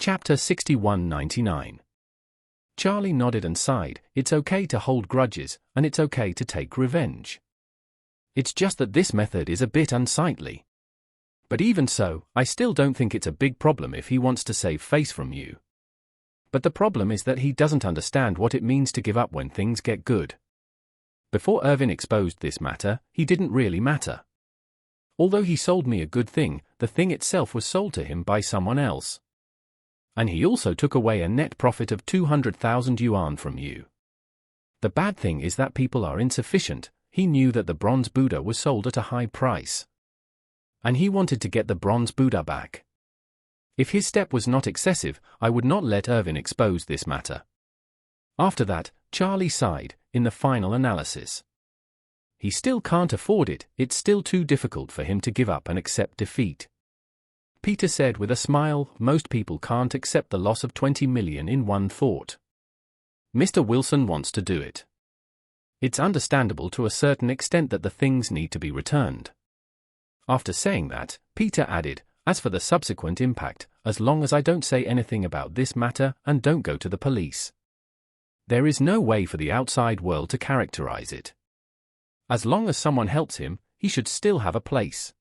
Chapter 6199. Charlie nodded and sighed. It's okay to hold grudges, and it's okay to take revenge. It's just that this method is a bit unsightly. But even so, I still don't think it's a big problem if he wants to save face from you. But the problem is that he doesn't understand what it means to give up when things get good. Before Irvin exposed this matter, he didn't really matter. Although he sold me a good thing, the thing itself was sold to him by someone else. And he also took away a net profit of 200,000 yuan from you. The bad thing is that people are insufficient. He knew that the bronze Buddha was sold at a high price. And he wanted to get the bronze Buddha back. If his step was not excessive, I would not let Irvin expose this matter. After that, Charlie sighed, in the final analysis. He still can't afford it, it's still too difficult for him to give up and accept defeat. Peter said with a smile, most people can't accept the loss of 20 million in one thought. Mr. Wilson wants to do it. It's understandable to a certain extent that the things need to be returned. After saying that, Peter added, as for the subsequent impact, as long as I don't say anything about this matter and don't go to the police. There is no way for the outside world to characterize it. As long as someone helps him, he should still have a place.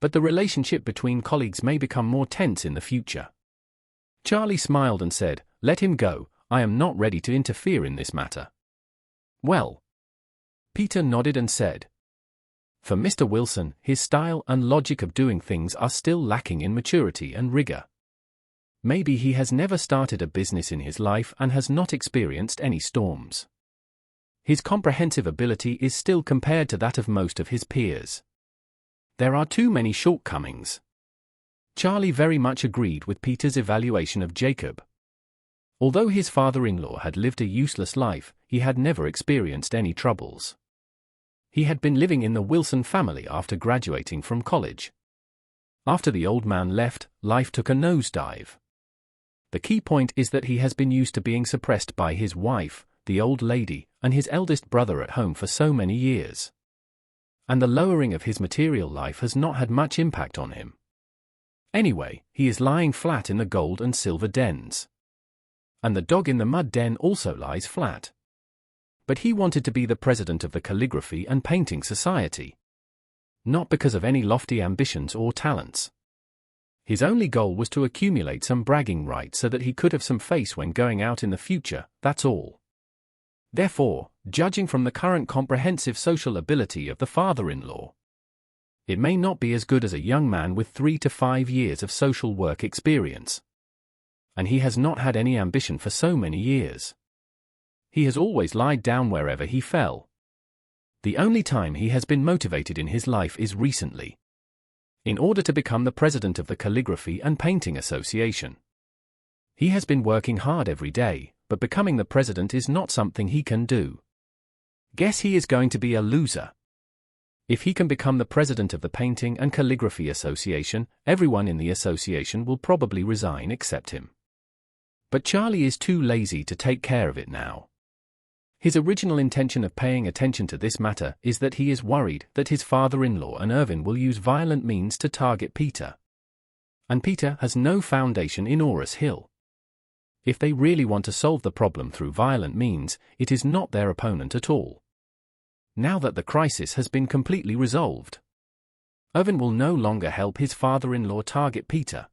But the relationship between colleagues may become more tense in the future. Charlie smiled and said, let him go, I am not ready to interfere in this matter. Well. Peter nodded and said. For Mr. Wilson, his style and logic of doing things are still lacking in maturity and rigor. Maybe he has never started a business in his life and has not experienced any storms. His comprehensive ability is still compared to that of most of his peers. There are too many shortcomings. Charlie very much agreed with Peter's evaluation of Jacob. Although his father-in-law had lived a useless life, he had never experienced any troubles. He had been living in the Wilson family after graduating from college. After the old man left, life took a nosedive. The key point is that he has been used to being suppressed by his wife, the old lady, and his eldest brother at home for so many years. And the lowering of his material life has not had much impact on him. Anyway, he is lying flat in the gold and silver dens. And the dog in the mud den also lies flat. But he wanted to be the president of the Calligraphy and Painting Society. Not because of any lofty ambitions or talents. His only goal was to accumulate some bragging rights so that he could have some face when going out in the future, that's all. Therefore, judging from the current comprehensive social ability of the father-in-law, it may not be as good as a young man with 3 to 5 years of social work experience. And he has not had any ambition for so many years. He has always lied down wherever he fell. The only time he has been motivated in his life is recently. In order to become the president of the Calligraphy and Painting Association. He has been working hard every day, but becoming the president is not something he can do. Guess he is going to be a loser. If he can become the president of the Painting and Calligraphy Association, everyone in the association will probably resign except him. But Charlie is too lazy to take care of it now. His original intention of paying attention to this matter is that he is worried that his father-in-law and Irvin will use violent means to target Peter. And Peter has no foundation in Orris Hill. If they really want to solve the problem through violent means, it is not their opponent at all. Now that the crisis has been completely resolved, Irvin will no longer help his father-in-law target Peter.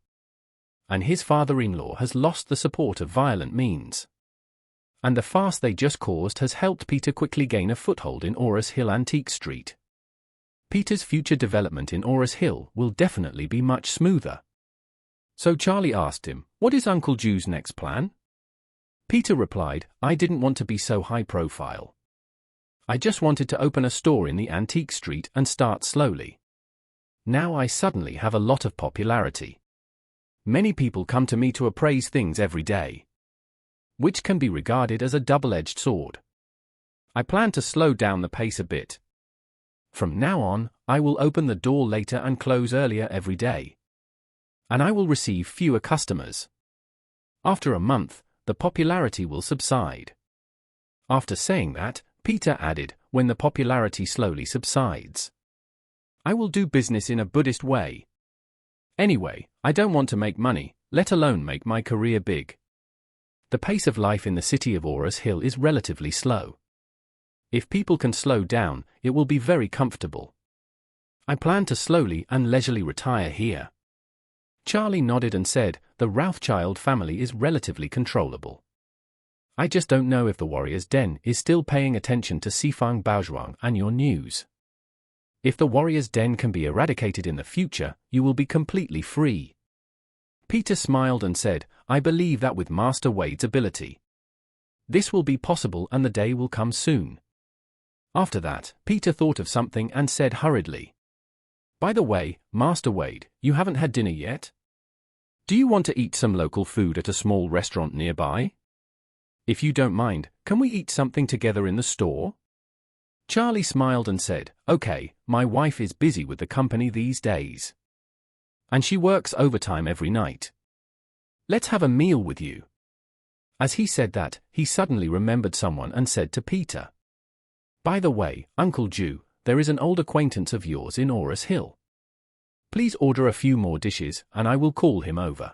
And his father-in-law has lost the support of violent means. And the farce they just caused has helped Peter quickly gain a foothold in Orris Hill Antique Street. Peter's future development in Orris Hill will definitely be much smoother. So Charlie asked him, what is Uncle Ju's next plan? Peter replied, I didn't want to be so high profile. I just wanted to open a store in the Antique Street and start slowly. Now I suddenly have a lot of popularity. Many people come to me to appraise things every day, which can be regarded as a double-edged sword. I plan to slow down the pace a bit. From now on, I will open the door later and close earlier every day. And I will receive fewer customers. After a month, the popularity will subside. After saying that, Peter added, when the popularity slowly subsides, I will do business in a Buddhist way. Anyway, I don't want to make money, let alone make my career big. The pace of life in the city of Aurus Hill is relatively slow. If people can slow down, it will be very comfortable. I plan to slowly and leisurely retire here. Charlie nodded and said, the Rothschild family is relatively controllable. I just don't know if the Warrior's Den is still paying attention to Sifang Baozhuang and your news. If the Warrior's Den can be eradicated in the future, you will be completely free. Peter smiled and said, I believe that with Master Wade's ability, this will be possible and the day will come soon. After that, Peter thought of something and said hurriedly, by the way, Master Wade, you haven't had dinner yet? Do you want to eat some local food at a small restaurant nearby? If you don't mind, can we eat something together in the store? Charlie smiled and said, okay, my wife is busy with the company these days. And she works overtime every night. Let's have a meal with you. As he said that, he suddenly remembered someone and said to Peter, by the way, Uncle Ju, there is an old acquaintance of yours in Aurus Hill. Please order a few more dishes and I will call him over.